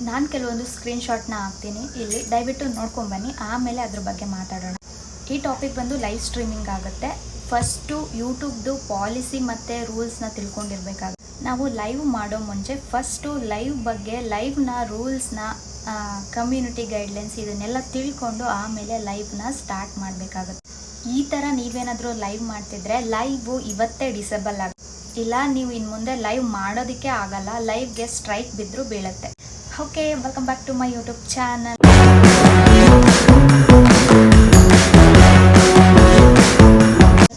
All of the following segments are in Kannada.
ನಾನು ಕೆಲವೊಂದು ಸ್ಕ್ರೀನ್ಶಾಟ್ನ ಹಾಕ್ತೀನಿ, ಇಲ್ಲಿ ದಯವಿಟ್ಟು ನೋಡ್ಕೊಂಬನ್ನಿ, ಆಮೇಲೆ ಅದ್ರ ಬಗ್ಗೆ ಮಾತಾಡೋಣ. ಈ ಟಾಪಿಕ್ ಬಂದು ಲೈವ್ ಸ್ಟ್ರೀಮಿಂಗ್ ಆಗುತ್ತೆ. ಫಸ್ಟು ಯೂಟ್ಯೂಬ್ದು ಪಾಲಿಸಿ ಮತ್ತು ರೂಲ್ಸ್ನ ತಿಳ್ಕೊಂಡಿರ್ಬೇಕಾಗುತ್ತೆ. ನಾವು ಲೈವ್ ಮಾಡೋ ಮುಂಚೆ ಫಸ್ಟು ಲೈವ್ ಬಗ್ಗೆ, ಲೈವ್ನ ರೂಲ್ಸ್ನ, ಕಮ್ಯುನಿಟಿ ಗೈಡ್ಲೈನ್ಸ್ ಇದನ್ನೆಲ್ಲ ತಿಳ್ಕೊಂಡು ಆಮೇಲೆ ಲೈವ್ನ ಸ್ಟಾರ್ಟ್ ಮಾಡಬೇಕಾಗುತ್ತೆ. ಈ ಥರ ನೀವೇನಾದರೂ ಲೈವ್ ಮಾಡ್ತಿದ್ರೆ ಲೈವು ಇವತ್ತೇ ಡಿಸೇಬಲ್ ಆಗುತ್ತೆ, ಇಲ್ಲ ನೀವು ಇನ್ನು ಮುಂದೆ ಲೈವ್ ಮಾಡೋದಕ್ಕೆ ಆಗಲ್ಲ, ಲೈವ್ಗೆ ಸ್ಟ್ರೈಕ್ ಬಿದ್ದರೂ ಬೀಳುತ್ತೆ. Okay, welcome back to my YouTube channel.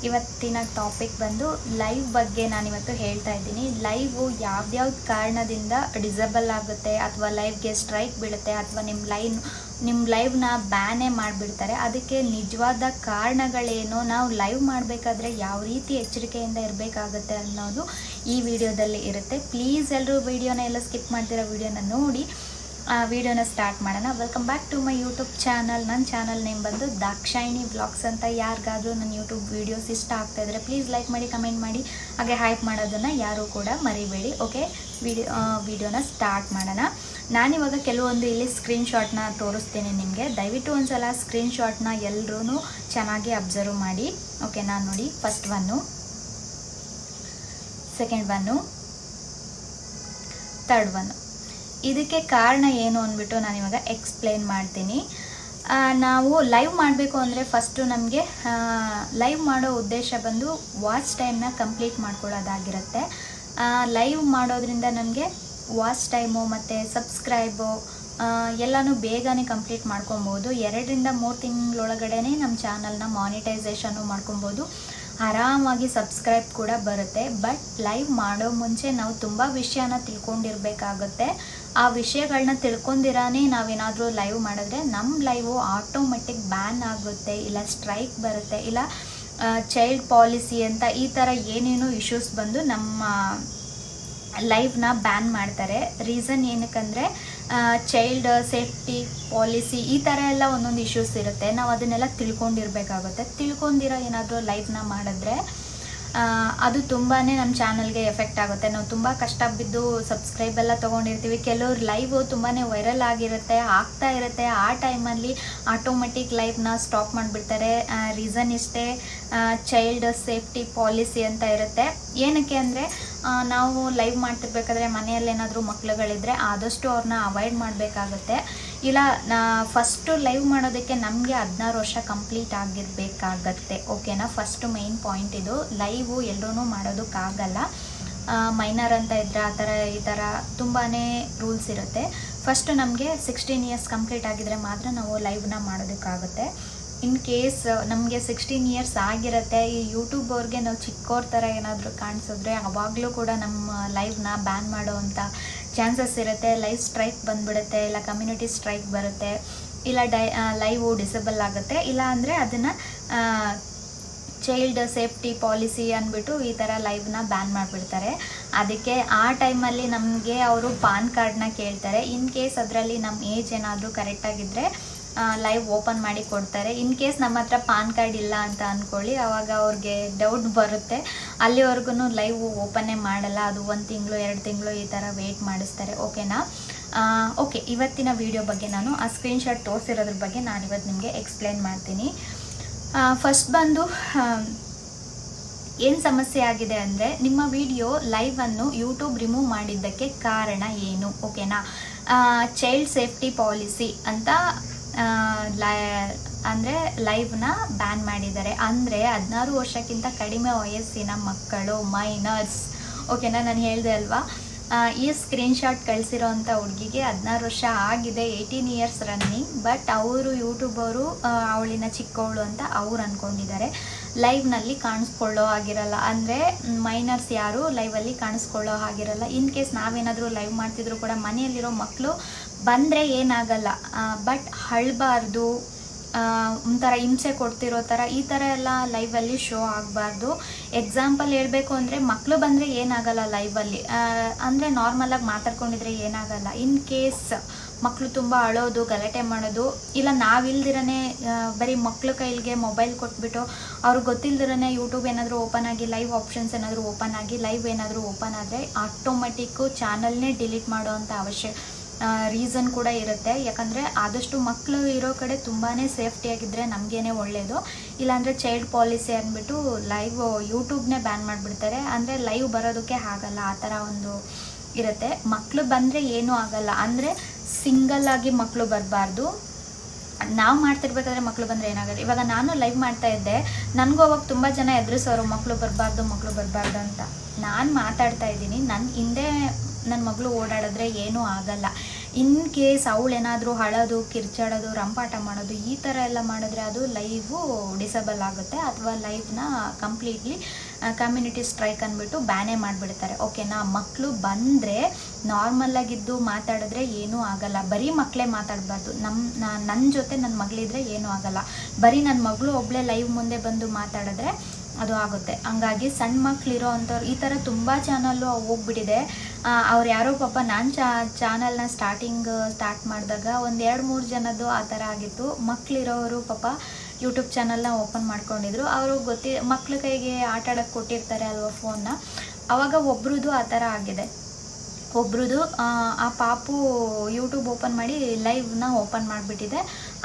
ಇವತ್ತಿನ ಟಾಪಿಕ್ ಬಂದು ಲೈವ್ ಬಗ್ಗೆ ನಾನಿವತ್ತು ಹೇಳ್ತಾ ಇದ್ದೀನಿ. ಲೈವು ಯಾವ್ದ್ಯಾವ್ದು ಕಾರಣದಿಂದ ಡಿಸೇಬಲ್ ಆಗುತ್ತೆ, ಅಥವಾ ಲೈವ್ಗೆ ಸ್ಟ್ರೈಕ್ ಬೀಳುತ್ತೆ, ಅಥವಾ ನಿಮ್ಮ ಲೈವ್ನ ಬ್ಯಾನೇ ಮಾಡಿಬಿಡ್ತಾರೆ, ಅದಕ್ಕೆ ನಿಜವಾದ ಕಾರಣಗಳೇನು, ನಾವು ಲೈವ್ ಮಾಡಬೇಕಾದ್ರೆ ಯಾವ ರೀತಿ ಎಚ್ಚರಿಕೆಯಿಂದ ಇರಬೇಕಾಗುತ್ತೆ ಅನ್ನೋದು ಈ ವಿಡಿಯೋದಲ್ಲಿ ಇರುತ್ತೆ. ಪ್ಲೀಸ್ ಎಲ್ಲರೂ ವಿಡಿಯೋನ ಎಲ್ಲ ಸ್ಕಿಪ್ ಮಾಡ್ತಿರೋ ವಿಡಿಯೋನ ನೋಡಿ ವಿಡಿಯೋನ ಸ್ಟಾರ್ಟ್ ಮಾಡೋಣ. Welcome back to my YouTube channel. ನನ್ನ ಚಾನಲ್ ನೇಮ್ ಬಂದು ದಾಕ್ಷಾಯಿಣಿ ವ್ಲಾಗ್ಸ್ ಅಂತ. ಯಾರಿಗಾದರೂ ನನ್ನ ಯೂಟ್ಯೂಬ್ ವೀಡಿಯೋಸ್ ಇಷ್ಟ ಆಗ್ತಾಯಿದ್ರೆ ಪ್ಲೀಸ್ ಲೈಕ್ ಮಾಡಿ, ಕಮೆಂಟ್ ಮಾಡಿ, ಹಾಗೆ ಹೈಪ್ ಮಾಡೋದನ್ನು ಯಾರೂ ಕೂಡ ಮರಿಬೇಡಿ. ಓಕೆ, ವಿಡಿಯೋನ ಸ್ಟಾರ್ಟ್ ಮಾಡೋಣ. ನಾನಿವಾಗ ಕೆಲವೊಂದು ಇಲ್ಲಿ ಸ್ಕ್ರೀನ್ಶಾಟ್ನ ತೋರಿಸ್ತೀನಿ ನಿಮಗೆ. ದಯವಿಟ್ಟು ಒಂದು ಸಲ ಸ್ಕ್ರೀನ್ಶಾಟ್ನ ಎಲ್ಲರೂ ಚೆನ್ನಾಗಿ ಅಬ್ಸರ್ವ್ ಮಾಡಿ. ಓಕೆ, ನಾನು ನೋಡಿ, first one, second one, third one. ಇದಕ್ಕೆ ಕಾರಣ ಏನು ಅಂದ್ಬಿಟ್ಟು ನಾನಿವಾಗ ಎಕ್ಸ್ಪ್ಲೇನ್ ಮಾಡ್ತೀನಿ. ನಾವು ಲೈವ್ ಮಾಡಬೇಕು ಅಂದರೆ ಫಸ್ಟು ನಮಗೆ ಲೈವ್ ಮಾಡೋ ಉದ್ದೇಶ ಬಂದು ವಾಚ್ ಟೈಮ್ನ ಕಂಪ್ಲೀಟ್ ಮಾಡ್ಕೊಳ್ಳೋದಾಗಿರುತ್ತೆ. ಲೈವ್ ಮಾಡೋದ್ರಿಂದ ನಮಗೆ ವಾಚ್ ಟೈಮು ಮತ್ತು ಸಬ್ಸ್ಕ್ರೈಬು ಎಲ್ಲನೂ ಬೇಗನೆ ಕಂಪ್ಲೀಟ್ ಮಾಡ್ಕೊಬೋದು. 2-3 ತಿಂಗಳೊಳಗಡೆ ನಮ್ಮ ಚಾನಲ್ನ ಮಾನಿಟೈಸೇಷನ್ನು ಮಾಡ್ಕೊಬೋದು, ಆರಾಮಾಗಿ ಸಬ್ಸ್ಕ್ರೈಬ್ ಕೂಡ ಬರುತ್ತೆ. ಬಟ್ ಲೈವ್ ಮಾಡೋ ಮುಂಚೆ ನಾವು ತುಂಬ ವಿಷಯನ ತಿಳ್ಕೊಂಡಿರ್ಬೇಕಾಗುತ್ತೆ. ಆ ವಿಷಯಗಳನ್ನ ತಿಳ್ಕೊಂಡಿರಾನೇ ನಾವೇನಾದರೂ ಲೈವ್ ಮಾಡಿದ್ರೆ ನಮ್ಮ ಲೈವು ಆಟೋಮೆಟಿಕ್ ಬ್ಯಾನ್ ಆಗುತ್ತೆ, ಇಲ್ಲ ಸ್ಟ್ರೈಕ್ ಬರುತ್ತೆ, ಇಲ್ಲ ಚೈಲ್ಡ್ ಪಾಲಿಸಿ ಅಂತ ಈ ಥರ ಏನೇನೋ ಇಶ್ಯೂಸ್ ಬಂದು ನಮ್ಮ ಲೈವ್ನ ಬ್ಯಾನ್ ಮಾಡ್ತಾರೆ. ರೀಸನ್ ಏನಕ್ಕಂದರೆ ಚೈಲ್ಡ್ ಸೇಫ್ಟಿ ಪಾಲಿಸಿ ಈ ಥರ ಎಲ್ಲ ಒಂದೊಂದು ಇಶ್ಯೂಸ್ ಇರುತ್ತೆ. ನಾವು ಅದನ್ನೆಲ್ಲ ತಿಳ್ಕೊಂಡಿರ್ಬೇಕಾಗುತ್ತೆ. ತಿಳ್ಕೊಂಡಿರೋ ಏನಾದರೂ ಲೈವ್ನ ಮಾಡಿದ್ರೆ ಅದು ತುಂಬಾ ನಮ್ಮ ಚಾನಲ್ಗೆ ಎಫೆಕ್ಟ್ ಆಗುತ್ತೆ. ನಾವು ತುಂಬ ಕಷ್ಟ ಬಿದ್ದು ಸಬ್ಸ್ಕ್ರೈಬ್ ಎಲ್ಲ ತೊಗೊಂಡಿರ್ತೀವಿ. ಕೆಲವ್ರು ಲೈವು ತುಂಬಾ ವೈರಲ್ ಆಗಿರುತ್ತೆ, ಆಗ್ತಾ ಇರುತ್ತೆ, ಆ ಟೈಮಲ್ಲಿ ಆಟೋಮೆಟಿಕ್ ಲೈವ್ನ ಸ್ಟಾಪ್ ಮಾಡಿಬಿಡ್ತಾರೆ. ರೀಸನ್ ಇಷ್ಟೇ, ಚೈಲ್ಡ್ ಸೇಫ್ಟಿ ಪಾಲಿಸಿ ಅಂತ ಇರುತ್ತೆ. ಏನಕ್ಕೆ ಅಂದರೆ ನಾವು ಲೈವ್ ಮಾಡ್ತಿರ್ಬೇಕಾದ್ರೆ ಮನೆಯಲ್ಲಿ ಏನಾದರೂ ಮಕ್ಳುಗಳಿದ್ರೆ ಆದಷ್ಟು ಅವ್ರನ್ನ ಅವಾಯ್ಡ್ ಮಾಡಬೇಕಾಗುತ್ತೆ. ಇಲ್ಲ ಫಸ್ಟು ಲೈವ್ ಮಾಡೋದಕ್ಕೆ ನಮಗೆ 16 ವರ್ಷ ಕಂಪ್ಲೀಟ್ ಆಗಿರಬೇಕಾಗತ್ತೆ. ಓಕೆನಾ, ಫಸ್ಟು ಮೇಯ್ನ್ ಪಾಯಿಂಟ್ ಇದು. ಲೈವು ಎಲ್ಲರೂ ಮಾಡೋದಕ್ಕಾಗಲ್ಲ, ಮೈನರ್ ಅಂತ ಇದ್ದರೆ ಆ ಥರ ಈ ಥರ ತುಂಬಾ ರೂಲ್ಸ್ ಇರುತ್ತೆ. ಫಸ್ಟು ನಮಗೆ 16 ಇಯರ್ಸ್ ಕಂಪ್ಲೀಟ್ ಆಗಿದ್ರೆ ಮಾತ್ರ ನಾವು ಲೈವ್ನ ಮಾಡೋದಕ್ಕಾಗುತ್ತೆ. ಇನ್ ಕೇಸ್ ನಮಗೆ 16 ಇಯರ್ಸ್ ಆಗಿರುತ್ತೆ, ಈ ಯೂಟ್ಯೂಬ್ ಅವ್ರಿಗೆ ನಾವು ಚಿಕ್ಕವ್ರ ಥರ ಏನಾದರೂ ಕಾಣಿಸಿದ್ರೆ ಆವಾಗಲೂ ಕೂಡ ನಮ್ಮ ಲೈವ್ನ ಬ್ಯಾನ್ ಮಾಡೋವಂಥ ಚಾನ್ಸಸ್ ಇರುತ್ತೆ. ಲೈವ್ ಸ್ಟ್ರೈಕ್ ಬಂದುಬಿಡುತ್ತೆ, ಇಲ್ಲ ಕಮ್ಯುನಿಟಿ ಸ್ಟ್ರೈಕ್ ಬರುತ್ತೆ, ಇಲ್ಲ ಲೈವು ಡಿಸೇಬಲ್ ಆಗುತ್ತೆ, ಇಲ್ಲ ಅಂದರೆ ಅದನ್ನು ಚೈಲ್ಡ್ ಸೇಫ್ಟಿ ಪಾಲಿಸಿ ಅಂದ್ಬಿಟ್ಟು ಈ ಥರ ಲೈವ್ನ ಬ್ಯಾನ್ ಮಾಡಿಬಿಡ್ತಾರೆ. ಅದಕ್ಕೆ ಆ ಟೈಮಲ್ಲಿ ನಮಗೆ ಅವರು ಪಾನ್ ಕಾರ್ಡ್ನ ಕೇಳ್ತಾರೆ. ಇನ್ ಕೇಸ್ ಅದರಲ್ಲಿ ನಮ್ಮ ಏಜ್ ಏನಾದರೂ ಕರೆಕ್ಟಾಗಿದ್ದರೆ ಲೈವ್ ಓಪನ್ ಮಾಡಿ ಕೊಡ್ತಾರೆ. ಇನ್ ಕೇಸ್ ನಮ್ಮ ಹತ್ರ ಪಾನ್ ಕಾರ್ಡ್ ಇಲ್ಲ ಅಂತ ಅಂದ್ಕೊಳ್ಳಿ, ಆವಾಗ ಅವ್ರಿಗೆ ಡೌಟ್ ಬರುತ್ತೆ. ಅಲ್ಲಿವರೆಗೂ ಲೈವ್ ಓಪನ್ನೇ ಮಾಡಲ್ಲ, ಅದು 1 ತಿಂಗಳು 2 ತಿಂಗಳು ಈ ಥರ ವೆಯ್ಟ್ ಮಾಡಿಸ್ತಾರೆ. ಓಕೆನಾ? ಓಕೆ, ಇವತ್ತಿನ ವಿಡಿಯೋ ಬಗ್ಗೆ ನಾನು ಆ ಸ್ಕ್ರೀನ್ಶಾಟ್ ತೋರಿಸಿರೋದ್ರ ಬಗ್ಗೆ ನಾನಿವತ್ತು ನಿಮಗೆ ಎಕ್ಸ್ಪ್ಲೇನ್ ಮಾಡ್ತೀನಿ. ಫಸ್ಟ್ ಬಂದು ಏನು ಸಮಸ್ಯೆ ಆಗಿದೆ ಅಂದರೆ, ನಿಮ್ಮ ವಿಡಿಯೋ ಲೈವನ್ನು ಯೂಟ್ಯೂಬ್ ರಿಮೂವ್ ಮಾಡಿದ್ದಕ್ಕೆ ಕಾರಣ ಏನು? ಓಕೆನಾ, ಚೈಲ್ಡ್ ಸೇಫ್ಟಿ ಪಾಲಿಸಿ ಅಂತ ಅಂದರೆ ಲೈವ್ನ ಬ್ಯಾನ್ ಮಾಡಿದ್ದಾರೆ. ಅಂದರೆ 16 ವರ್ಷಕ್ಕಿಂತ ಕಡಿಮೆ ವಯಸ್ಸಿನ ಮಕ್ಕಳು, ಮೈನರ್ಸ್. ಓಕೆನಾ, ನಾನು ಹೇಳಿದೆ ಅಲ್ವಾ, ಈ ಸ್ಕ್ರೀನ್ಶಾಟ್ ಕಳಿಸಿರೋ ಅಂಥ ಹುಡುಗಿಗೆ 16 ವರ್ಷ ಆಗಿದೆ, 18 ಇಯರ್ಸ್ ರನ್ನಿಂಗ್. ಬಟ್ ಅವರು ಯೂಟ್ಯೂಬರು ಅವಳಿನ ಚಿಕ್ಕವಳು ಅಂತ ಅವ್ರು ಅಂದ್ಕೊಂಡಿದ್ದಾರೆ. ಲೈವ್ನಲ್ಲಿ ಕಾಣಿಸ್ಕೊಳ್ಳೋ ಆಗಿರಲ್ಲ, ಅಂದರೆ ಮೈನರ್ಸ್ ಯಾರು ಲೈವಲ್ಲಿ ಕಾಣಿಸ್ಕೊಳ್ಳೋ ಆಗಿರಲ್ಲ. ಇನ್ ಕೇಸ್ ನಾವೇನಾದರೂ ಲೈವ್ ಮಾಡ್ತಿದ್ರು ಕೂಡ ಮನೆಯಲ್ಲಿರೋ ಮಕ್ಕಳು ಬಂದರೆ ಏನಾಗಲ್ಲ, ಬಟ್ ಅಳಬಾರ್ದು, ಒಂಥರ ಹಿಂಸೆ ಕೊಡ್ತಿರೋ ಥರ ಈ ಥರ ಎಲ್ಲ ಲೈವಲ್ಲಿ ಶೋ ಆಗಬಾರ್ದು. ಎಕ್ಸಾಂಪಲ್ ಹೇಳಬೇಕು ಅಂದರೆ, ಮಕ್ಕಳು ಬಂದರೆ ಏನಾಗಲ್ಲ ಲೈವಲ್ಲಿ, ಅಂದರೆ ನಾರ್ಮಲಾಗಿ ಮಾತಾಡ್ಕೊಂಡಿದ್ರೆ ಏನಾಗಲ್ಲ. ಇನ್ ಕೇಸ್ ಮಕ್ಕಳು ತುಂಬ ಅಳೋದು, ಗಲಾಟೆ ಮಾಡೋದು, ಇಲ್ಲ ನಾವಿಲ್ದಿರೇ ಬರೀ ಮಕ್ಳ ಕೈಲಿಗೆ ಮೊಬೈಲ್ ಕೊಟ್ಬಿಟ್ಟು ಅವ್ರಿಗೆ ಗೊತ್ತಿಲ್ದಿರೇ ಯೂಟ್ಯೂಬ್ ಏನಾದರೂ ಓಪನ್ ಆಗಿ, ಲೈವ್ ಆಪ್ಷನ್ಸ್ ಏನಾದರೂ ಓಪನ್ ಆಗಿ, ಲೈವ್ ಏನಾದರೂ ಓಪನ್ ಆದರೆ ಆಟೋಮೆಟಿಕ್ಕು ಚಾನಲ್ನೇ ಡಿಲೀಟ್ ಮಾಡೋ ಅಂಥ ರೀಸನ್ ಕೂಡ ಇರುತ್ತೆ. ಯಾಕಂದರೆ ಆದಷ್ಟು ಮಕ್ಕಳು ಇರೋ ಕಡೆ ತುಂಬಾ ಸೇಫ್ಟಿಯಾಗಿದ್ದರೆ ನಮಗೇನೆ ಒಳ್ಳೆಯದು. ಇಲ್ಲಾಂದರೆ ಚೈಲ್ಡ್ ಪಾಲಿಸಿ ಅಂದ್ಬಿಟ್ಟು ಲೈವ್ ಯೂಟ್ಯೂಬ್ನೇ ಬ್ಯಾನ್ ಮಾಡಿಬಿಡ್ತಾರೆ. ಅಂದರೆ ಲೈವ್ ಬರೋದಕ್ಕೆ ಆಗಲ್ಲ, ಆ ಥರ ಒಂದು ಇರುತ್ತೆ. ಮಕ್ಕಳು ಬಂದರೆ ಏನೂ ಆಗಲ್ಲ, ಅಂದರೆ ಸಿಂಗಲ್ ಆಗಿ ಮಕ್ಕಳು ಬರಬಾರ್ದು. ನಾವು ಮಾಡ್ತಿರ್ಬೇಕಾದ್ರೆ ಮಕ್ಕಳು ಬಂದರೆ ಏನಾಗುತ್ತೆ. ಇವಾಗ ನಾನು ಲೈವ್ ಮಾಡ್ತಾ ಇದ್ದೆ, ನನಗೂ ಅವಾಗ ತುಂಬ ಜನ ಎದುರಿಸೋರು ಮಕ್ಕಳು ಬರಬಾರ್ದು ಅಂತ. ನಾನು ಮಾತಾಡ್ತಾ ಇದ್ದೀನಿ, ನನ್ನ ಹಿಂದೆ ನನ್ನ ಮಗಳು ಓಡಾಡಿದ್ರೆ ಏನೂ ಆಗಲ್ಲ. ಇನ್ ಕೇಸ್ ಅವಳೇನಾದರೂ ಅಳೋದು, ಕಿರ್ಚಾಡೋದು, ರಂಪಾಟ ಮಾಡೋದು ಈ ಥರ ಎಲ್ಲ ಮಾಡಿದ್ರೆ ಅದು ಲೈವು ಡಿಸೇಬಲ್ ಆಗುತ್ತೆ, ಅಥವಾ ಲೈವ್ನ ಕಂಪ್ಲೀಟ್ಲಿ ಕಮ್ಯುನಿಟಿ ಸ್ಟ್ರೈಕ್ ಅಂದ್ಬಿಟ್ಟು ಬ್ಯಾನೇ ಮಾಡಿಬಿಡ್ತಾರೆ. ಓಕೆನಾ. ಮಕ್ಕಳು ಬಂದರೆ ನಾರ್ಮಲ್ಲಾಗಿದ್ದು ಮಾತಾಡಿದ್ರೆ ಏನೂ ಆಗಲ್ಲ. ಬರೀ ಮಕ್ಕಳೇ ಮಾತಾಡಬಾರ್ದು. ನನ್ನ ಜೊತೆ ನನ್ನ ಮಗಳಿದ್ರೆ ಏನೂ ಆಗಲ್ಲ. ಬರೀ ನನ್ನ ಮಗಳು ಒಬ್ಬಳೇ ಲೈವ್ ಮುಂದೆ ಬಂದು ಮಾತಾಡಿದ್ರೆ ಅದು ಆಗುತ್ತೆ. ಹಂಗಾಗಿ ಸಣ್ಣ ಮಕ್ಕಳಿರೋ ಅಂಥವ್ರು ಈ ಥರ ತುಂಬ ಚಾನಲ್ಲು ಹೋಗ್ಬಿಟ್ಟಿದೆ. ಅವ್ರು ಯಾರೋ ಪಾಪ ನಾನು ಚಾನಲ್ನ ಸ್ಟಾರ್ಟ್ ಮಾಡಿದಾಗ ಒಂದು 2-3 ಜನದ್ದು ಆ ಥರ ಆಗಿತ್ತು. ಮಕ್ಕಳಿರೋರು ಪಾಪ ಯೂಟ್ಯೂಬ್ ಚಾನಲ್ನ ಓಪನ್ ಮಾಡ್ಕೊಂಡಿದ್ರು. ಅವರು ಮಕ್ಳ ಕೈಗೆ ಆಟ ಆಡೋಕ್ಕೆ ಕೊಟ್ಟಿರ್ತಾರೆ ಅಲ್ವಾ ಫೋನ್ನ, ಆವಾಗ ಒಬ್ರದ್ದು ಆ ಥರ ಆಗಿದೆ. ಒಬ್ರದ್ದು ಆ ಪಾಪು ಯೂಟ್ಯೂಬ್ ಓಪನ್ ಮಾಡಿ ಲೈವ್ನ ಓಪನ್ ಮಾಡಿಬಿಟ್ಟಿದೆ.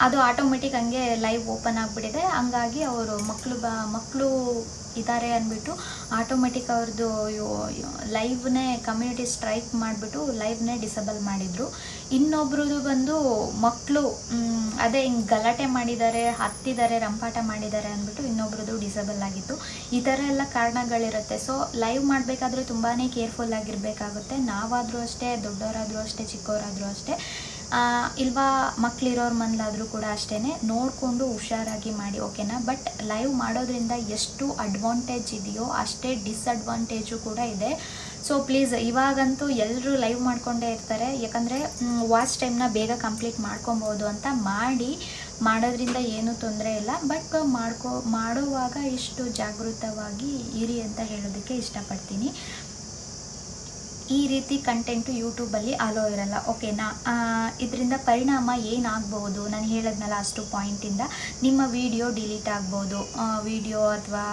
ಅದು ಆಟೋಮೆಟಿಕ್ ಹಂಗೆ ಲೈವ್ ಓಪನ್ ಆಗಿಬಿಟ್ಟಿದೆ. ಹಂಗಾಗಿ ಅವರು ಮಕ್ಕಳು ಇದ್ದಾರೆ ಅಂದ್ಬಿಟ್ಟು ಆಟೋಮೆಟಿಕ್ ಅವ್ರದ್ದು ಲೈವ್ನೇ ಕಮ್ಯುನಿಟಿ ಸ್ಟ್ರೈಕ್ ಮಾಡಿಬಿಟ್ಟು ಲೈವ್ನೇ ಡಿಸೇಬಲ್ ಮಾಡಿದರು. ಇನ್ನೊಬ್ರದ್ದು ಬಂದು ಮಕ್ಕಳು ಅದೇ ಹಿಂಗೆ ಗಲಾಟೆ ಮಾಡಿದ್ದಾರೆ, ಹತ್ತಿದ್ದಾರೆ, ರಂಪಾಟ ಮಾಡಿದ್ದಾರೆ ಅಂದ್ಬಿಟ್ಟು ಇನ್ನೊಬ್ರದ್ದು ಡಿಸೇಬಲ್ ಆಗಿತ್ತು. ಈ ಥರ ಎಲ್ಲ ಕಾರಣಗಳಿರುತ್ತೆ. ಸೊ ಲೈವ್ ಮಾಡಬೇಕಾದ್ರೆ ತುಂಬಾ ಕೇರ್ಫುಲ್ ಆಗಿರಬೇಕಾಗುತ್ತೆ. ನಾವಾದರೂ ಅಷ್ಟೇ, ದೊಡ್ಡವರಾದರೂ ಅಷ್ಟೇ, ಚಿಕ್ಕವರಾದರೂ ಅಷ್ಟೇ, ಇಲ್ವಾ ಮಕ್ಕಳಿರೋರ ಮನೇಲಾದರೂ ಕೂಡ ಅಷ್ಟೇ ನೋಡಿಕೊಂಡು ಹುಷಾರಾಗಿ ಮಾಡಿ. ಓಕೆನಾ. ಬಟ್ ಲೈವ್ ಮಾಡೋದ್ರಿಂದ ಎಷ್ಟು ಅಡ್ವಾಂಟೇಜ್ ಇದೆಯೋ ಅಷ್ಟೇ ಡಿಸ್ಅಡ್ವಾಂಟೇಜು ಕೂಡ ಇದೆ. ಸೊ ಪ್ಲೀಸ್, ಇವಾಗಂತೂ ಎಲ್ಲರೂ ಲೈವ್ ಮಾಡ್ಕೊಂಡೇ ಇರ್ತಾರೆ. ಯಾಕಂದರೆ ವಾಚ್ ಟೈಮ್ನ ಬೇಗ ಕಂಪ್ಲೀಟ್ ಮಾಡ್ಕೊಬೋದು ಅಂತ ಮಾಡೋದ್ರಿಂದ ಏನೂ ತೊಂದರೆ ಇಲ್ಲ. ಬಟ್ ಮಾಡುವಾಗ ಇಷ್ಟು ಜಾಗೃತವಾಗಿ ಇರಿ ಅಂತ ಹೇಳೋದಕ್ಕೆ ಇಷ್ಟಪಡ್ತೀನಿ. ಈ ರೀತಿ ಕಂಟೆಂಟು ಯೂಟ್ಯೂಬಲ್ಲಿ ಅಲೋ ಇರಲ್ಲ. ಓಕೆನಾ. ಇದರಿಂದ ಪರಿಣಾಮ ಏನಾಗ್ಬೋದು ನಾನು ಹೇಳಿದ್ನಲ್ಲ ಅಷ್ಟು ಪಾಯಿಂಟಿಂದ ನಿಮ್ಮ ವಿಡಿಯೋ ಡಿಲೀಟ್ ಆಗ್ಬೋದು, ವಿಡಿಯೋ ಅಥವಾ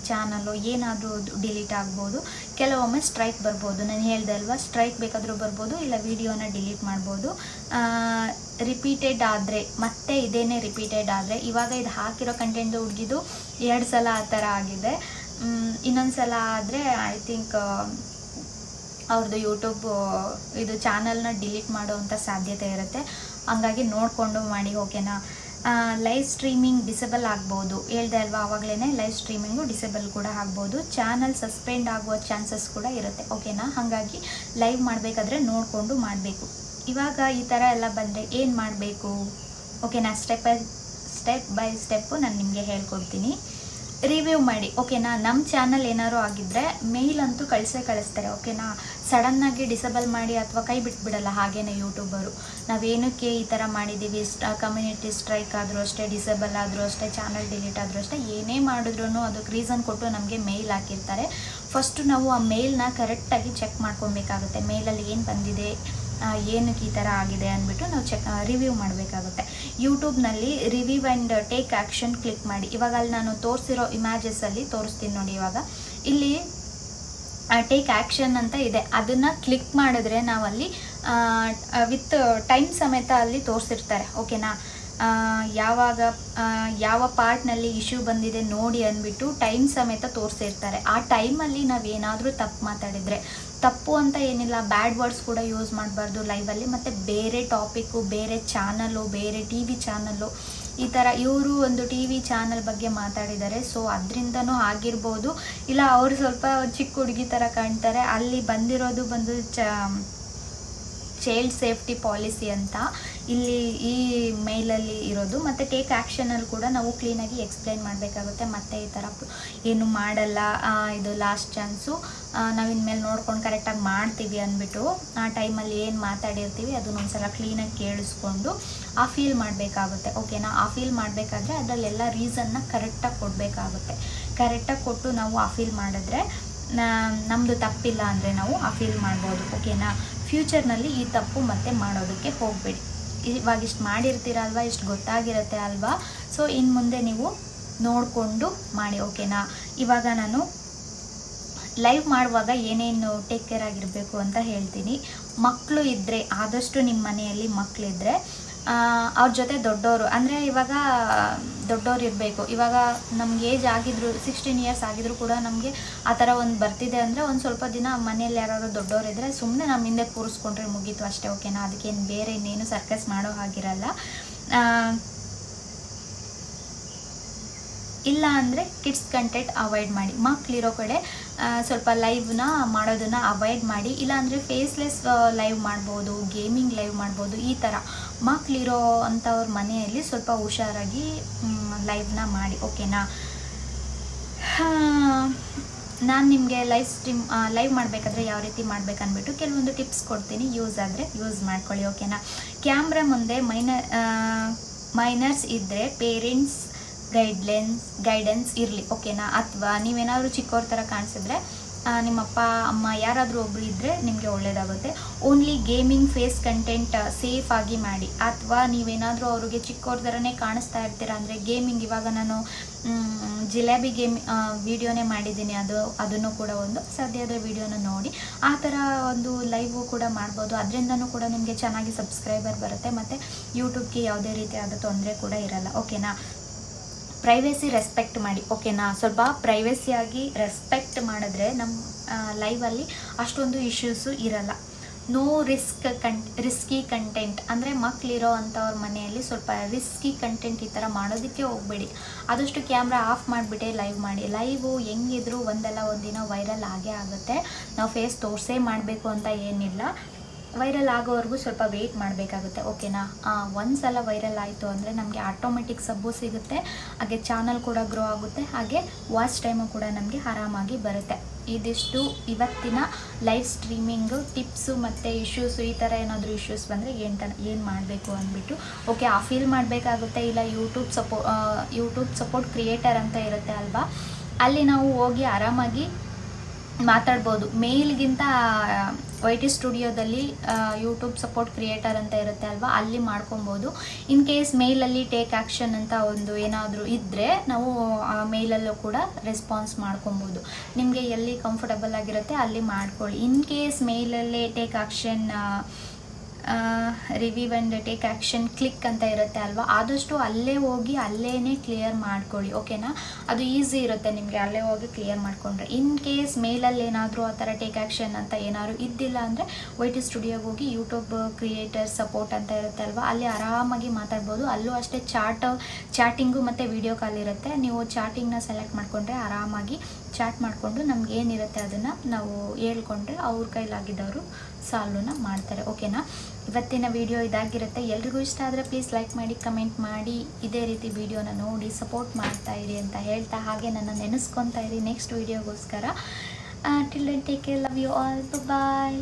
ಚಾನಲ್ಲು ಏನಾದರೂ ಡಿಲೀಟ್ ಆಗ್ಬೋದು. ಕೆಲವೊಮ್ಮೆ ಸ್ಟ್ರೈಕ್ ಬರ್ಬೋದು. ನಾನು ಹೇಳ್ದೆ ಅಲ್ವಾ, ಸ್ಟ್ರೈಕ್ ಬೇಕಾದರೂ ಬರ್ಬೋದು, ಇಲ್ಲ ವಿಡಿಯೋನ ಡಿಲೀಟ್ ಮಾಡ್ಬೋದು. ರಿಪೀಟೆಡ್ ಆದರೆ ಮತ್ತೆ ಇದೇನೇ ರಿಪೀಟೆಡ್ ಆದರೆ, ಇವಾಗ ಇದು ಹಾಕಿರೋ ಕಂಟೆಂಟ್ ಹುಡುಗಿದು 2 ಸಲ ಆ ಥರ ಆಗಿದೆ. ಇನ್ನೊಂದು ಸಲ ಆದರೆ ಐ ಥಿಂಕ್ ಅವ್ರದ್ದು ಯೂಟ್ಯೂಬ್ ಇದು ಚಾನಲ್ನ ಡಿಲೀಟ್ ಮಾಡೋವಂಥ ಸಾಧ್ಯತೆ ಇರುತ್ತೆ. ಹಂಗಾಗಿ ನೋಡಿಕೊಂಡು ಮಾಡಿ. ಓಕೆನಾ. ಲೈವ್ ಸ್ಟ್ರೀಮಿಂಗ್ ಡಿಸೇಬಲ್ ಆಗ್ಬೋದು, ಹೇಳ್ದೆ ಅಲ್ವಾ ಆವಾಗಲೇ, ಲೈವ್ ಸ್ಟ್ರೀಮಿಂಗು ಡಿಸೇಬಲ್ ಕೂಡ ಆಗ್ಬೋದು. ಚಾನಲ್ ಸಸ್ಪೆಂಡ್ ಆಗುವ ಚಾನ್ಸಸ್ ಕೂಡ ಇರುತ್ತೆ. ಓಕೆನಾ. ಹಾಗಾಗಿ ಲೈವ್ ಮಾಡಬೇಕಾದ್ರೆ ನೋಡಿಕೊಂಡು ಮಾಡಬೇಕು. ಇವಾಗ ಈ ಥರ ಎಲ್ಲ ಬಂದರೆ ಏನು ಮಾಡಬೇಕು? ಓಕೆನಾ. ಸ್ಟೆಪ್ ಬೈ ಸ್ಟೆಪ್ಪು ನಾನು ನಿಮಗೆ ಹೇಳ್ಕೊಡ್ತೀನಿ. ರಿವ್ಯೂ ಮಾಡಿ. ಓಕೆನಾ. ನಮ್ಮ ಚಾನಲ್ ಏನಾದ್ರು ಆಗಿದ್ದರೆ ಮೇಲ್ ಅಂತೂ ಕಳಿಸ್ತಾರೆ. ಓಕೆನಾ. ಸಡನ್ನಾಗಿ ಡಿಸೇಬಲ್ ಮಾಡಿ ಅಥವಾ ಕೈ ಬಿಟ್ಬಿಡಲ್ಲ ಹಾಗೇನೆ ಯೂಟ್ಯೂಬರು. ನಾವೇನಕ್ಕೆ ಈ ಥರ ಮಾಡಿದ್ದೀವಿ, ಕಮ್ಯುನಿಟಿ ಸ್ಟ್ರೈಕ್ ಆದರೂ ಅಷ್ಟೇ, ಡಿಸೇಬಲ್ ಆದರೂ ಅಷ್ಟೇ, ಚಾನಲ್ ಡಿಲೀಟ್ ಆದರೂ ಅಷ್ಟೇ, ಏನೇ ಮಾಡಿದ್ರೂ ಅದಕ್ಕೆ ರೀಸನ್ ಕೊಟ್ಟು ನಮಗೆ ಮೇಲ್ ಹಾಕಿರ್ತಾರೆ. ಫಸ್ಟು ನಾವು ಆ ಮೇಲ್ನ ಕರೆಕ್ಟಾಗಿ ಚೆಕ್ ಮಾಡ್ಕೊಬೇಕಾಗುತ್ತೆ. ಮೇಲಲ್ಲಿ ಏನು ಬಂದಿದೆ, ಏನಕ್ಕೆ ಈ ಥರ ಆಗಿದೆ ಅಂದ್ಬಿಟ್ಟು ನಾವು ರಿವ್ಯೂ ಮಾಡಬೇಕಾಗುತ್ತೆ. ಯೂಟ್ಯೂಬ್ನಲ್ಲಿ review and take action click ಮಾಡಿ. ಇವಾಗ ಅಲ್ಲಿ ನಾನು ತೋರಿಸಿರೋ ಇಮ್ಯಾಜಸಲ್ಲಿ ತೋರಿಸ್ತೀನಿ ನೋಡಿ. ಇವಾಗ ಇಲ್ಲಿ ಟೇಕ್ ಆ್ಯಕ್ಷನ್ ಅಂತ ಇದೆ. ಅದನ್ನು ಕ್ಲಿಕ್ ಮಾಡಿದ್ರೆ ನಾವಲ್ಲಿ ವಿತ್ ಟೈಮ್ ಸಮೇತ ಅಲ್ಲಿ ತೋರಿಸಿರ್ತಾರೆ. ಓಕೆನಾ. ಯಾವ ಪಾರ್ಟ್ನಲ್ಲಿ ಇಶ್ಯೂ ಬಂದಿದೆ ನೋಡಿ ಅಂದ್ಬಿಟ್ಟು ಟೈಮ್ ಸಮೇತ ತೋರಿಸಿರ್ತಾರೆ. ಆ ಟೈಮಲ್ಲಿ ನಾವೇನಾದರೂ ತಪ್ಪು ಮಾತಾಡಿದರೆ, ತಪ್ಪು ಅಂತ ಏನಿಲ್ಲ, ಬ್ಯಾಡ್ ವರ್ಡ್ಸ್ ಕೂಡ ಯೂಸ್ ಮಾಡಬಾರ್ದು ಲೈವಲ್ಲಿ. ಮತ್ತು ಬೇರೆ ಟಾಪಿಕ್ಕು, ಬೇರೆ ಚಾನಲ್ಲು, ಬೇರೆ ಟಿ ವಿ ಚಾನಲ್ಲು, ಈ ಥರ ಇವರು ಒಂದು ಟಿ ವಿ ಚಾನಲ್ ಬಗ್ಗೆ ಮಾತಾಡಿದ್ದಾರೆ. ಸೊ ಅದರಿಂದನೂ ಆಗಿರ್ಬೋದು. ಇಲ್ಲ ಅವರು ಸ್ವಲ್ಪ ಚಿಕ್ಕ ಹುಡುಗಿ ಥರ ಕಾಣ್ತಾರೆ. ಅಲ್ಲಿ ಬಂದಿರೋದು ಚೈಲ್ಡ್ ಸೇಫ್ಟಿ ಪಾಲಿಸಿ ಅಂತ ಇಲ್ಲಿ ಈ ಮೇಲಲ್ಲಿ ಇರೋದು. ಮತ್ತು ಟೇಕ್ ಆ್ಯಕ್ಷನಲ್ಲಿ ಕೂಡ ನಾವು ಕ್ಲೀನಾಗಿ ಎಕ್ಸ್ಪ್ಲೈನ್ ಮಾಡಬೇಕಾಗುತ್ತೆ. ಮತ್ತು ಈ ಥರ ಏನು ಮಾಡಲ್ಲ, ಇದು ಲಾಸ್ಟ್ ಚಾನ್ಸು, ನಾವು ಇನ್ಮೇಲೆ ನೋಡ್ಕೊಂಡು ಕರೆಕ್ಟಾಗಿ ಮಾಡ್ತೀವಿ ಅಂದ್ಬಿಟ್ಟು ಆ ಟೈಮಲ್ಲಿ ಏನು ಮಾತಾಡಿರ್ತೀವಿ ಅದನ್ನೊಂದ್ಸಲ ಕ್ಲೀನಾಗಿ ಕೇಳಿಸ್ಕೊಂಡು ಆ ಫೀಲ್ ಮಾಡಬೇಕಾಗುತ್ತೆ. ಓಕೆನಾ. ಆ ಫೀಲ್ ಮಾಡಬೇಕಾದ್ರೆ ಅದರಲ್ಲೆಲ್ಲ ರೀಸನ್ನ ಕರೆಕ್ಟಾಗಿ ಕೊಡಬೇಕಾಗುತ್ತೆ. ಕರೆಕ್ಟಾಗಿ ಕೊಟ್ಟು ನಾವು ಆ ಫೀಲ್ ಮಾಡಿದ್ರೆ ನಮ್ಮದು ತಪ್ಪಿಲ್ಲ ಅಂದರೆ ನಾವು ಆ ಫೀಲ್ ಮಾಡ್ಬೋದು. ಓಕೆನಾ. ಫ್ಯೂಚರ್ನಲ್ಲಿ ಈ ತಪ್ಪು ಮತ್ತೆ ಮಾಡೋದಕ್ಕೆ ಹೋಗಬೇಡಿ. ಇವಾಗ ಇಷ್ಟು ಮಾಡಿರ್ತೀರಲ್ವ, ಇಷ್ಟು ಗೊತ್ತಾಗಿರುತ್ತೆ ಅಲ್ವಾ. ಸೊ ಇನ್ನು ಮುಂದೆ ನೀವು ನೋಡಿಕೊಂಡು ಮಾಡಿ. ಓಕೆನಾ. ಇವಾಗ ನಾನು ಲೈವ್ ಮಾಡುವಾಗ ಏನೇನು ಟೇಕ್ ಕೇರ್ ಆಗಿರಬೇಕು ಅಂತ ಹೇಳ್ತೀನಿ. ಮಕ್ಕಳು ಇದ್ದರೆ, ಆದಷ್ಟು ನಿಮ್ಮ ಮನೆಯಲ್ಲಿ ಮಕ್ಕಳಿದ್ರೆ ಅವ್ರ ಜೊತೆ ದೊಡ್ಡವರು, ಅಂದರೆ ಇವಾಗ ದೊಡ್ಡವ್ರು ಇರಬೇಕು. ಇವಾಗ ನಮ್ಗೆ ಏಜ್ ಆಗಿದ್ರು 16 ಇಯರ್ಸ್ ಆಗಿದ್ರು ಕೂಡ ನಮಗೆ ಆ ಥರ ಒಂದು ಬರ್ತಿದೆ ಅಂದರೆ ಒಂದು ಸ್ವಲ್ಪ ದಿನ ಮನೆಯಲ್ಲಿ ಯಾರಾದ್ರು ದೊಡ್ಡವ್ರು ಇದ್ದರೆ ಸುಮ್ಮನೆ ನಮ್ಮ ಹಿಂದೆ ಕೂರಿಸ್ಕೊಂಡ್ರೆ ಮುಗೀತು ಅಷ್ಟೇ, ಓಕೆನಾ. ಅದಕ್ಕೇನು ಬೇರೆ ಇನ್ನೇನು ಸರ್ಕಸ್ ಮಾಡೋ ಹಾಗಿರಲ್ಲ. ಇಲ್ಲ ಅಂದರೆ ಕಿಡ್ಸ್ ಕಂಟೆಂಟ್ ಅವಾಯ್ಡ್ ಮಾಡಿ. ಮಕ್ಕಳಿರೋ ಕಡೆ ಸ್ವಲ್ಪ ಲೈವ್ನ ಮಾಡೋದನ್ನು ಅವಾಯ್ಡ್ ಮಾಡಿ. ಇಲ್ಲಾಂದರೆ ಫೇಸ್ಲೆಸ್ ಲೈವ್ ಮಾಡ್ಬೋದು, ಗೇಮಿಂಗ್ ಲೈವ್ ಮಾಡ್ಬೋದು. ಈ ಥರ ಮಕ್ಕಳಿರೋ ಅಂಥವ್ರ ಮನೆಯಲ್ಲಿ ಸ್ವಲ್ಪ ಹುಷಾರಾಗಿ ಲೈವ್ನ ಮಾಡಿ, ಓಕೆನಾ. ನಾನು ನಿಮಗೆ ಲೈವ್ ಮಾಡಬೇಕಾದ್ರೆ ಯಾವ ರೀತಿ ಮಾಡ್ಬೇಕನ್ಬಿಟ್ಟು ಕೆಲವೊಂದು ಟಿಪ್ಸ್ ಕೊಡ್ತೀನಿ. ಯೂಸ್ ಆದರೆ ಯೂಸ್ ಮಾಡ್ಕೊಳ್ಳಿ, ಓಕೆನಾ. ಕ್ಯಾಮ್ರಾ ಮುಂದೆ ಮೈನರ್ಸ್ ಇದ್ದರೆ ಪೇರೆಂಟ್ಸ್ ಗೈಡೆನ್ಸ್ ಇರಲಿ, ಓಕೆನಾ. ಅಥವಾ ನೀವೇನಾದರೂ ಚಿಕ್ಕವ್ರ ಥರ ಕಾಣಿಸಿದ್ರೆ ನಿಮ್ಮಪ್ಪ ಅಮ್ಮ ಯಾರಾದರೂ ಒಬ್ರು ಇದ್ದರೆ ನಿಮಗೆ ಒಳ್ಳೆಯದಾಗುತ್ತೆ. Only gaming face content safe ಆಗಿ ಮಾಡಿ. ಅಥವಾ ನೀವೇನಾದರೂ ಅವ್ರಿಗೆ ಚಿಕ್ಕವ್ರ ಥರನೇ ಕಾಣಿಸ್ತಾ ಇರ್ತೀರ ಅಂದರೆ ಗೇಮಿಂಗ್, ಇವಾಗ ನಾನು ಜಿಲೇಬಿ ಗೇಮ್ ವಿಡಿಯೋನೇ ಮಾಡಿದ್ದೀನಿ, ಅದನ್ನು ಕೂಡ ಒಂದು ಸಾಧ್ಯ ಆದರೆ ವಿಡಿಯೋನ ನೋಡಿ ಆ ಥರ ಒಂದು ಲೈವು ಕೂಡ ಮಾಡ್ಬೋದು. ಅದರಿಂದನೂ ಕೂಡ ನಿಮಗೆ ಚೆನ್ನಾಗಿ ಸಬ್ಸ್ಕ್ರೈಬರ್ ಬರುತ್ತೆ ಮತ್ತು ಯೂಟ್ಯೂಬ್ಗೆ ಯಾವುದೇ ರೀತಿಯಾದ ತೊಂದರೆ ಕೂಡ ಇರಲ್ಲ, ಓಕೆನಾ. ಪ್ರೈವೇಸಿ ರೆಸ್ಪೆಕ್ಟ್ ಮಾಡಿ, ಓಕೆನಾ. ಸ್ವಲ್ಪ ಪ್ರೈವೇಸಿಯಾಗಿ ರೆಸ್ಪೆಕ್ಟ್ ಮಾಡಿದ್ರೆ ನಮ್ಮ ಲೈವಲ್ಲಿ ಅಷ್ಟೊಂದು ಇಶ್ಯೂಸು ಇರಲ್ಲ. ನೋ ರಿಸ್ಕಿ ಕಂಟೆಂಟ್ ಅಂದರೆ ಮಕ್ಕಳಿರೋ ಅಂಥವ್ರ ಮನೆಯಲ್ಲಿ ಸ್ವಲ್ಪ ರಿಸ್ಕಿ ಕಂಟೆಂಟ್ ಈ ಥರ ಮಾಡೋದಕ್ಕೆ ಹೋಗಬೇಡಿ. ಆದಷ್ಟು ಕ್ಯಾಮ್ರಾ ಆಫ್ ಮಾಡಿಬಿಟ್ಟೆ ಲೈವ್ ಮಾಡಿ. ಲೈವು ಹೆಂಗಿದ್ರು ಒಂದಲ್ಲ ಒಂದಿನ ವೈರಲ್ ಆಗೇ ಆಗುತ್ತೆ. ನಾವು ಫೇಸ್ ತೋರಿಸೇ ಮಾಡಬೇಕು ಅಂತ ಏನಿಲ್ಲ. ವೈರಲ್ ಆಗೋವರೆಗೂ ಸ್ವಲ್ಪ ವೆಯ್ಟ್ ಮಾಡಬೇಕಾಗುತ್ತೆ, ಓಕೆನಾ. ಒಂದು ಸಲ ವೈರಲ್ ಆಯಿತು ಅಂದರೆ ನಮಗೆ ಆಟೋಮೆಟಿಕ್ ಸಬ್ಬು ಸಿಗುತ್ತೆ, ಹಾಗೆ ಚಾನಲ್ ಕೂಡ ಗ್ರೋ ಆಗುತ್ತೆ, ಹಾಗೆ ವಾಚ್ ಟೈಮು ಕೂಡ ನಮಗೆ ಆರಾಮಾಗಿ ಬರುತ್ತೆ. ಇದಿಷ್ಟು ಇವತ್ತಿನ ಲೈವ್ ಸ್ಟ್ರೀಮಿಂಗು ಟಿಪ್ಸು ಮತ್ತು ಇಶ್ಯೂಸು. ಈ ಥರ ಏನಾದರೂ ಇಶ್ಯೂಸ್ ಬಂದರೆ ಏನು ಮಾಡಬೇಕು ಅಂದ್ಬಿಟ್ಟು, ಓಕೆ, ಆ ಫೀಲ್ ಮಾಡಬೇಕಾಗುತ್ತೆ. ಇಲ್ಲ ಯೂಟ್ಯೂಬ್ ಸಪೋರ್ಟ್ ಕ್ರಿಯೇಟರ್ ಅಂತ ಇರುತ್ತೆ ಅಲ್ವಾ, ಅಲ್ಲಿ ನಾವು ಹೋಗಿ ಆರಾಮಾಗಿ ಮಾತಾಡ್ಬೋದು. ಮೇಲ್ಗಿಂತ YT ಸ್ಟುಡಿಯೋದಲ್ಲಿ ಯೂಟ್ಯೂಬ್ ಸಪೋರ್ಟ್ ಕ್ರಿಯೇಟರ್ ಅಂತ ಇರುತ್ತೆ ಅಲ್ವಾ, ಅಲ್ಲಿ ಮಾಡ್ಕೊಬೋದು. ಇನ್ ಕೇಸ್ ಮೇಲಲ್ಲಿ ಟೇಕ್ ಆ್ಯಕ್ಷನ್ ಅಂತ ಒಂದು ಏನಾದರೂ ಇದ್ದರೆ ನಾವು ಮೇಲಲ್ಲೂ ಕೂಡ ರೆಸ್ಪಾನ್ಸ್ ಮಾಡ್ಕೊಬೋದು. ನಿಮಗೆ ಎಲ್ಲಿ ಕಂಫರ್ಟಬಲ್ ಆಗಿರುತ್ತೆ ಅಲ್ಲಿ ಮಾಡ್ಕೊಳ್ಳಿ. ಇನ್ ಕೇಸ್ ಮೇಲಲ್ಲೇ take action review and take action click ಅಂತ ಇರುತ್ತೆ ಅಲ್ವಾ, ಆದಷ್ಟು ಅಲ್ಲೇ ಹೋಗಿ ಅಲ್ಲೇ ಕ್ಲಿಯರ್ ಮಾಡ್ಕೊಳ್ಳಿ, ಓಕೆನಾ. ಅದು ಈಸಿ ಇರುತ್ತೆ ನಿಮಗೆ ಅಲ್ಲೇ ಹೋಗಿ ಕ್ಲಿಯರ್ ಮಾಡಿಕೊಂಡ್ರೆ. ಇನ್ ಕೇಸ್ ಮೇಲಲ್ಲಿ ಏನಾದರೂ ಆ ಥರ ಟೇಕ್ ಆ್ಯಕ್ಷನ್ ಅಂತ ಏನಾದರೂ ಇದ್ದಿಲ್ಲ ಅಂದರೆ YT ಸ್ಟುಡಿಯೋಗೆ ಹೋಗಿ ಯೂಟ್ಯೂಬ್ ಕ್ರಿಯೇಟರ್ ಸಪೋರ್ಟ್ ಅಂತ ಇರುತ್ತೆ ಅಲ್ವಾ, ಅಲ್ಲಿ ಆರಾಮಾಗಿ ಮಾತಾಡ್ಬೋದು. ಅಲ್ಲೂ ಅಷ್ಟೇ ಚಾಟಿಂಗು ಮತ್ತು ವಿಡಿಯೋ ಕಾಲ್ ಇರುತ್ತೆ. ನೀವು ಚಾಟಿಂಗ್ನ ಸೆಲೆಕ್ಟ್ ಮಾಡಿಕೊಂಡ್ರೆ ಆರಾಮಾಗಿ ಚಾಟ್ ಮಾಡಿಕೊಂಡು ನಮ್ಗೆ ಏನಿರುತ್ತೆ ಅದನ್ನು ನಾವು ಹೇಳ್ಕೊಂಡ್ರೆ ಅವ್ರ ಕೈಲಾಗಿದ್ದವರು ಸಾಲ್ವನ್ನ ಮಾಡ್ತಾರೆ, ಓಕೆನಾ. ಇವತ್ತಿನ ವಿಡಿಯೋ ಇದಾಗಿರುತ್ತೆ. ಎಲ್ರಿಗೂ ಇಷ್ಟ ಆದರೆ ಪ್ಲೀಸ್ ಲೈಕ್ ಮಾಡಿ, ಕಮೆಂಟ್ ಮಾಡಿ, ಇದೇ ರೀತಿ ವಿಡಿಯೋನ ನೋಡಿ ಸಪೋರ್ಟ್ ಮಾಡ್ತಾ ಇರಿ ಅಂತ ಹೇಳ್ತಾ, ಹಾಗೆ ನನ್ನ ನೆನೆಸ್ಕೊತಾ ಇರಿ ನೆಕ್ಸ್ಟ್ ವಿಡಿಯೋಗೋಸ್ಕರ. Till then take care, love you all, bye.